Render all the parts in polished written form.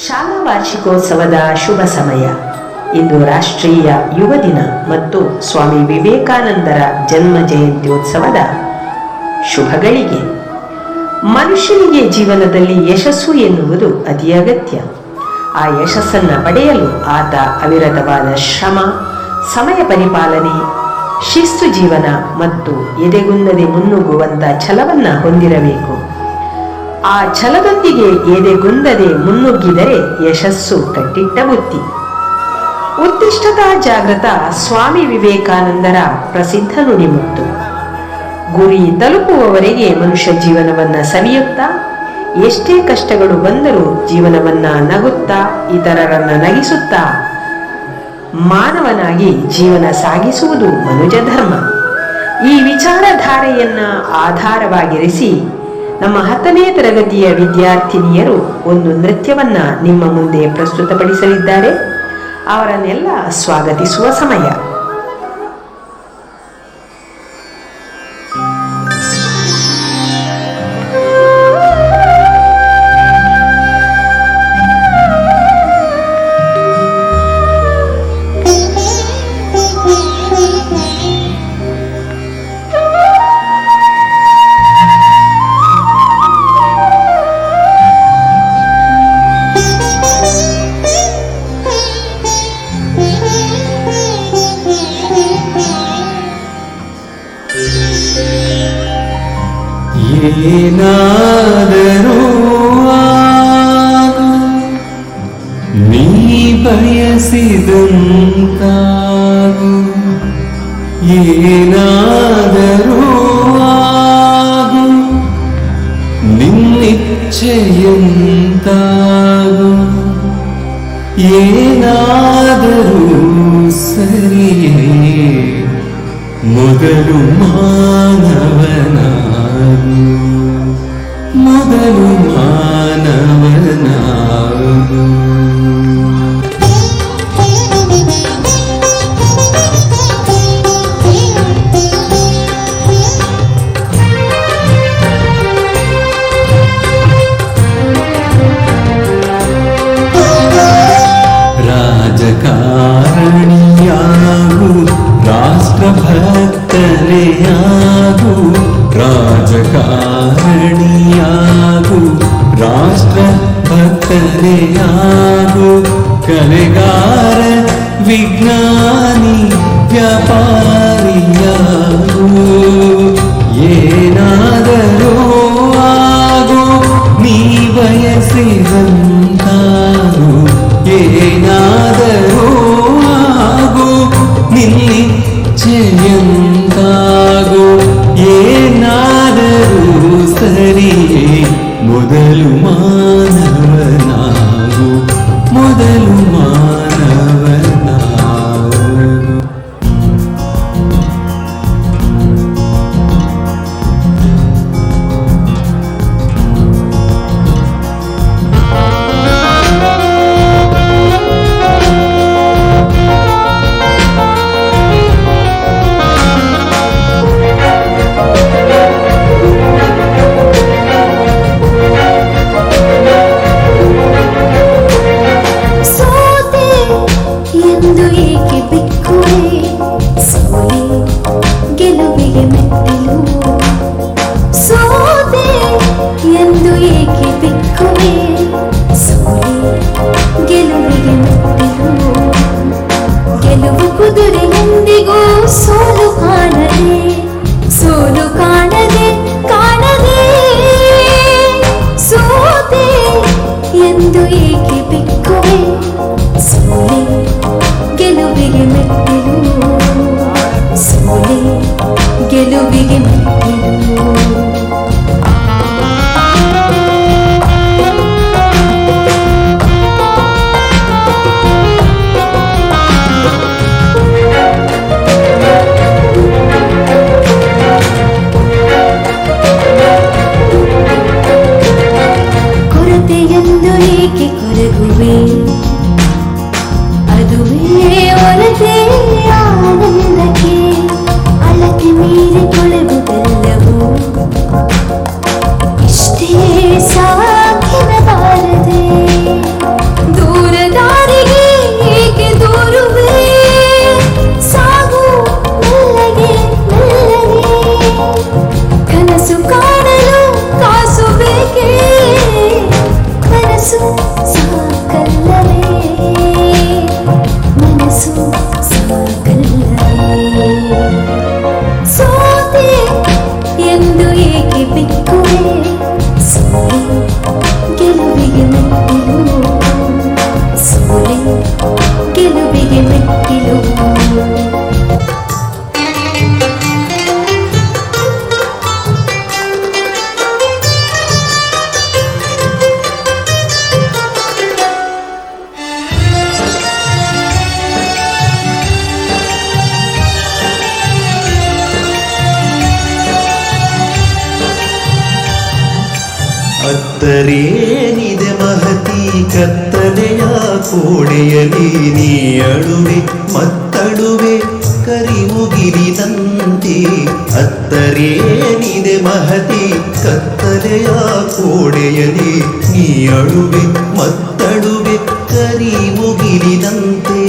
ಶಾಲಾ ವಾರ್ಷಿಕೋತ್ಸವದ ಶುಭ ಸಮಯ. ಇಂದು ರಾಷ್ಟ್ರೀಯ ಯುವ ದಿನ ಮತ್ತು ಸ್ವಾಮಿ ವಿವೇಕಾನಂದರ ಜನ್ಮ ಜಯಂತ್ಯೋತ್ಸವದ ಶುಭಗಳಿಗೆ. ಮನುಷ್ಯನಿಗೆ ಜೀವನದಲ್ಲಿ ಯಶಸ್ಸು ಎನ್ನುವುದು ಅತಿ ಅಗತ್ಯ. ಆ ಯಶಸ್ಸನ್ನು ಪಡೆಯಲು ಆತ ಅವಿರತವಾದ ಶ್ರಮ, ಸಮಯ ಪರಿಪಾಲನೆ, ಶಿಸ್ತು ಜೀವನ ಮತ್ತು ಎದೆಗುಂದದೆ ಮುನ್ನುಗ್ಗುವಂಥ ಛಲವನ್ನು ಹೊಂದಿರಬೇಕು. ಆ ಛಲದೊಂದಿಗೆ ಎದೆಗುಂದದೆ ಮುನ್ನುಗ್ಗಿದರೆ ಯಶಸ್ಸು ಕಟ್ಟಿಟ್ಟ ಬುತ್ತಿ. ಉತ್ತಿಷ್ಠತಾ ಜಾಗೃತ ಸ್ವಾಮಿ ವಿವೇಕಾನಂದರ ಪ್ರಸಿದ್ಧ ನುಡಿಮುತ್ತು. ಗುರಿ ತಲುಪುವವರೆಗೆ ಮನುಷ್ಯ ಜೀವನವನ್ನು ಸವಿಯುತ್ತಾ, ಎಷ್ಟೇ ಕಷ್ಟಗಳು ಬಂದರೂ ಜೀವನವನ್ನು ನಗುತ್ತಾ, ಇತರರನ್ನು ನಗಿಸುತ್ತಾ ಮಾನವನಾಗಿ ಜೀವನ ಸಾಗಿಸುವುದು ಮನುಜ ಧರ್ಮ. ಈ ವಿಚಾರಧಾರೆಯನ್ನು ಆಧಾರವಾಗಿರಿಸಿ ನಮ್ಮ 10ನೇ ತರಗತಿಯ ವಿದ್ಯಾರ್ಥಿನಿಯರು ಒಂದು ನೃತ್ಯವನ್ನ ನಿಮ್ಮ ಮುಂದೆ ಪ್ರಸ್ತುತಪಡಿಸಲಿದ್ದಾರೆ. ಅವರನ್ನೆಲ್ಲ ಸ್ವಾಗತಿಸುವ ಸಮಯ. ಏನಾದರೂ ಆಗು, ನೀ ಬಯಸಿದಂತಾಗು. ಏನಾದರೂ ಆಗು, ನಿನ್ನಿಚ್ಛೆಯಂತಾಗು. ಏನಾದರೂ ಸರಿಯೇ, ಮೊದಲು ಮಾನವನಾಗು, ಮೊದಲು ಮಾನವನಾಗು. ರಾಜಕಾರಣಿಯಾಗು, ರಾಷ್ಟ್ರಭಕ್ತನೆಯಾಗು. ರಾಜಕಾರಣಿಯಾಗು, ರಾಷ್ಟ್ರಭಕ್ತನೆಯಾಗು. ಕಲೆಗಾರ, ವಿಜ್ಞಾನಿ, ವ್ಯಾಪಾರಿಯಾಗು. ಏನಾದರೂ ಆಗು, ನೀ ಬಯಸಿದಂತಾಗು. ಏನಾದರೂ ಆಗು, ನಿನ್ನಿಚ್ಛೆಯಂತಾಗು. ಏನಾದರೂ ಸರಿಯೇ, ಮೊದಲು ಮಾನವನಾಗು, ಮೊದಲು ಮಾನವನಾಗು. ಗೆಲುವಿಗೆ ಮೆಟ್ಟಿಲು. ಅತ್ತರೇನಿದೆ ಮಹತಿ ಕತ್ತಲೆಯ ಕೋಣೆಯಲಿ ನೀ ಅಳುವೆ ಮತ್ತಳುವೆ ಕರಿಮುಗಿಲಿನಂತೆ. ಅತ್ತರೇನಿದೆ ಮಹತಿ ಕತ್ತಲೆಯ ಕೋಣೆಯಲಿ ನೀ ಅಳುವೆ ಮತ್ತಳುವೆ ಕರಿಮುಗಿಲಿನಂತೆ.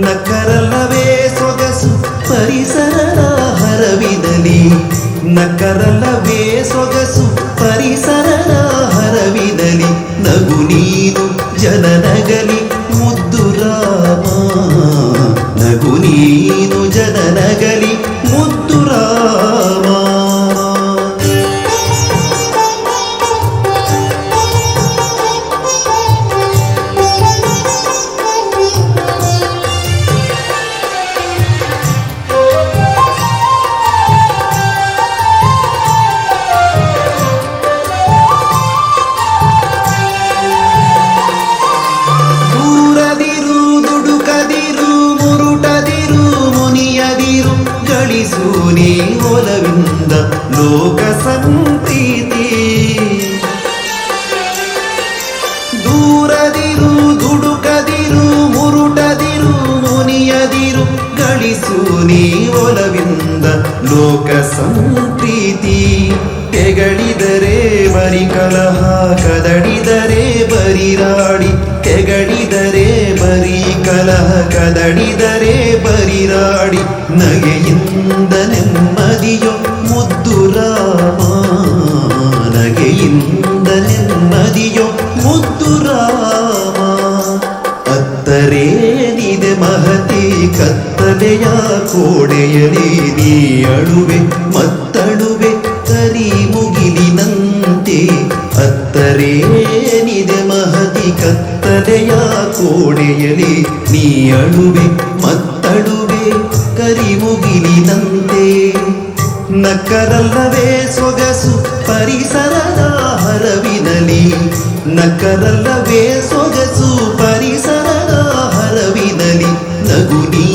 ನಕ್ಕರಲ್ಲವೇ ಸೊಗಸು ಪರಿಸರದ ಹರವಿನಲಿ, ನಕ್ಕರಲ್ಲವೇ ಸೊಗಸು ಪರಿಸರದ ಹರವಿನಲಿ. ನಗು ನೀನು ಜನನಗಲಿ ಮುದ್ದು ರಾಮ, ನಗು ನೀನು ಜನನಗಲಿ ಮುದ್ದು ರಾಮ. ಗಳಿಸೂನಿ ಒಲವಿಂದ ಲೋಕ ಸಂಪ್ರೀತಿ. ದೂರದಿರು ದುಡುಕದಿರು ಮುರುಟದಿರು ಮುನಿಯದಿರು ಗಳಿಸೂನಿ ಒಲವಿಂದ ಲೋಕ ಸಂಪ್ರೀತಿ. ಕೆಗಳಿದರೆ ಬರಿ ಕಲಹ ಕದಡಿದರೆ ಬರಿ ರಾಡಿ, ಕೆಗಳಿದರೆ ಬರಿ ಕಲಹ ಕದಡಿದರೆ ಬರಿ ರಾಡಿ. ನಗೆಯಿಂದ ನೆಮ್ಮದಿಯೋ ಮುದ್ದು ರಾಮ, ನಗೆಯಿಂದ ನೆಮ್ಮದಿಯೋ ಮುದ್ದು ರಾಮ. ಅತ್ತರೇನಿದೆ ಮಹತಿ ಕತ್ತಲೆಯ ಕೋಣೆಯಲಿ ನೀ ಅಳುವೆ ಮತ್ತಳುವೆ ಕರಿಮುಗಿಲಿನಂತೆ. ಅತ್ತರೇನಿದೆ ಮಹತಿ ಕತ್ತಲೆಯ ಕೋಣೆಯಲಿ ನೀ ಅಳುವೆ ಮತ್ತಳುವೆ ಕರಿಮುಗಿಲಿನಂತೆ. ನಕ್ಕರಲ್ಲವೇ ಸೊಗಸು ಪರಿಸರದ ಹರವಿನಲಿ, ನಕ್ಕರಲ್ಲವೇ ಸೊಗಸು ಪರಿಸರದ ಹರವಿನಲಿ. ನಗು ನೀ